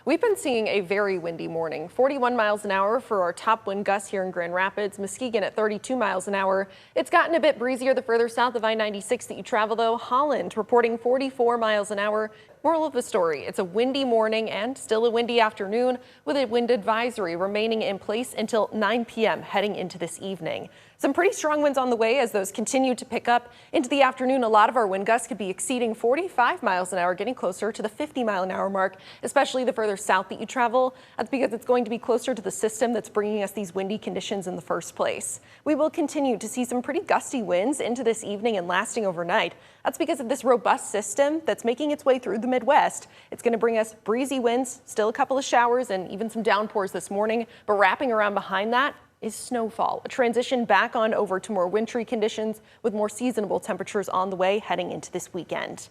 We've been seeing a very windy morning. 41 miles an hour for our top wind gusts here in Grand Rapids, Muskegon at 32 miles an hour. It's gotten a bit breezier the further south of I-96 that you travel, though. Holland reporting 44 miles an hour. Moral of the story, it's a windy morning and still a windy afternoon with a wind advisory remaining in place until 9 p.m. heading into this evening. Some pretty strong winds on the way as those continue to pick up into the afternoon. A lot of our wind gusts could be exceeding 45 miles an hour, getting closer to the 50-mile-an-hour mark, especially the further south that you travel. That's because it's going to be closer to the system that's bringing us these windy conditions in the first place. We will continue to see some pretty gusty winds into this evening and lasting overnight. That's because of this robust system that's making its way through the Midwest. It's going to bring us breezy winds, still a couple of showers and even some downpours this morning, but wrapping around behind that is snowfall, a transition back on over to more wintry conditions with more seasonable temperatures on the way heading into this weekend.